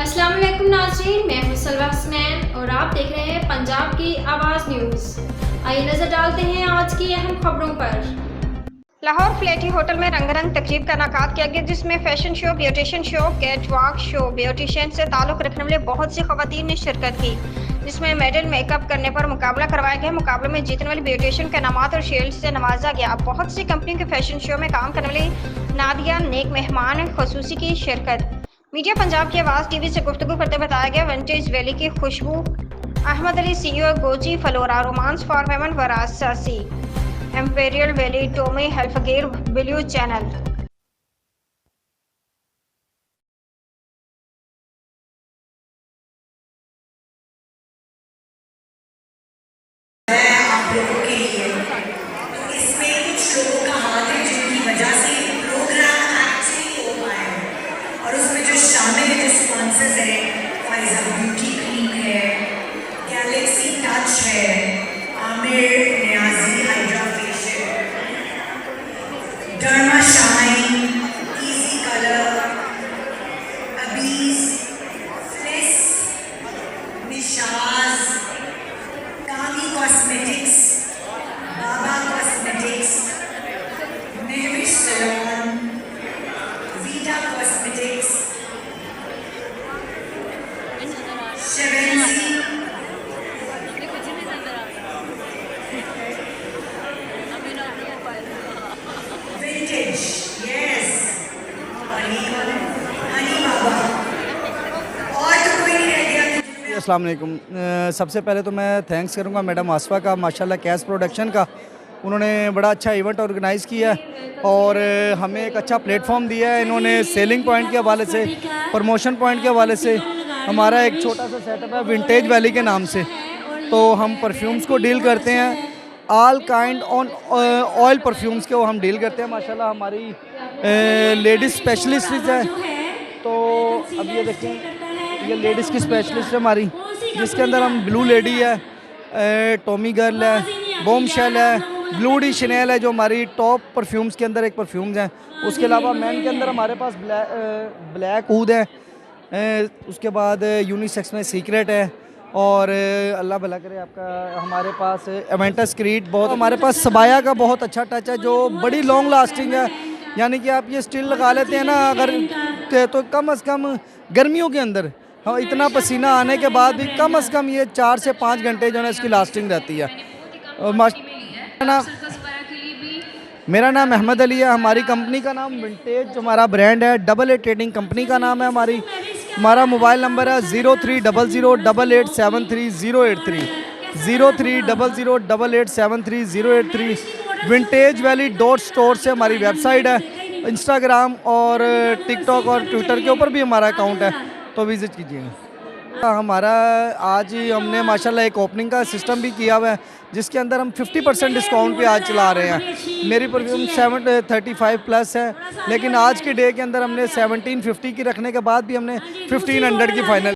अस्सलाम वालेकुम नाज़रीन, मैं हूं सलवा हसनैन और आप देख रहे हैं पंजाब की आवाज़ न्यूज़। आइए नजर डालते हैं आज की अहम खबरों पर। लाहौर फ्लेटी होटल में रंगारंग तकरीब का इनेकाद किया गया, जिसमें fashion show, beautician show, catwalk show, beautician से ताल्लुक़ रखने वाले बहुत सी खवातीन ने शिरकत की, जिसमें मेडल मेकअप करने पर मुकाबला करवाया गया। मुकाबले में जीतने वाली ब्यूटिशियन के इनामात और शील्ड से नवाजा गया। बहुत सी कंपनियों के फैशन शो में काम करने वाली नादिया नेक मेहमान खसूसी की शिरकत। मीडिया पंजाब की आवाज़ टीवी से गुफ्तगू करते बताया गया, विंटेज वैली की खुशबू, अहमद अली CEO गोजी फलोरा, रोमांस फॉर वेमन वरासासी, imperial valley, Tommy Hilfiger, blue Chanel. आप लोगों के लिए तो इसमें कुछ लोगों का हाथ है जिनकी वजह से प्रोग्राम एक्चुअली हो पाया है, और उसमें जो शामिल है, जो स्पॉन्सर्स है, फाइजा ब्यूटी क्रीम है, गैलेक्सी टच है, Aamir Niazi hydra facial, derma shine, easy colour, अबीज, फ्लिस, निशाज, कामी cosmetics, Baba cosmetics, Mehwish salon, वीटा कॉस्मेटिक्स, शेवेंसी, विंटेज, यस, हनी बाबा, और तो कोई नहीं रह गया। अस्सलाम वालेकुम। सबसे पहले तो मैं थैंक्स करूंगा मैडम आसफ़ा का, माशाल्लाह कैश प्रोडक्शन का। उन्होंने बड़ा अच्छा इवेंट ऑर्गेनाइज़ किया और हमें एक अच्छा प्लेटफॉर्म दिया है। इन्होंने सेलिंग पॉइंट के हवाले से, प्रमोशन पॉइंट के हवाले से, हमारा एक छोटा सा सेटअप है विंटेज वैली के नाम से। तो हम परफ्यूम्स को डील करते हैं, all kind on oil perfumes के वो हम डील करते हैं। माशाल्लाह हमारी लेडीज़ स्पेशलिस्ट है। तो अब ये देखें, ये लेडीज़ की स्पेशलिस्ट है हमारी, जिसके अंदर हम ब्लू लेडी है, टॉमी गर्ल है, बॉम्बशेल है, ब्लू डी शनेल है, जो हमारी टॉप परफ्यूम्स के अंदर एक परफ्यूम्स हैं। उसके अलावा मैन के अंदर हमारे पास ब्लैक ऊद है, उसके बाद यूनिसेक्स में सीक्रेट है, और अल्लाह भला करे आपका हमारे पास एवेंटस क्रीड बहुत, हमारे पास सबाया का बहुत अच्छा टच है जो बड़ी लॉन्ग लास्टिंग है। यानी कि आप ये स्टिल लगा लेते हैं ना अगर, तो कम से कम गर्मियों के अंदर, हाँ, इतना पसीना आने के बाद भी कम से कम ये 4 से 5 घंटे जो है इसकी लास्टिंग रहती है। मेरा नाम अहमद अली है। हमारी कंपनी का नाम विंटेज हमारा ब्रांड है, 88 ट्रेडिंग कंपनी का नाम है हमारी। हमारा मोबाइल नंबर है 0300887303, 0300887303। विंटेज वैली डॉट स्टोर से हमारी वेबसाइट है। इंस्टाग्राम और टिकटॉक और ट्विटर के ऊपर भी हमारा अकाउंट है, तो विज़िट कीजिएगा। हमारा आज ही हमने माशाल्लाह एक ओपनिंग का सिस्टम भी किया हुआ है, जिसके अंदर हम 50% डिस्काउंट पे आज चला रहे हैं। मेरी परफ्यूम 735+ है, लेकिन आज के डे के अंदर हमने 1750 की रखने के बाद भी हमने 1500 की फाइनल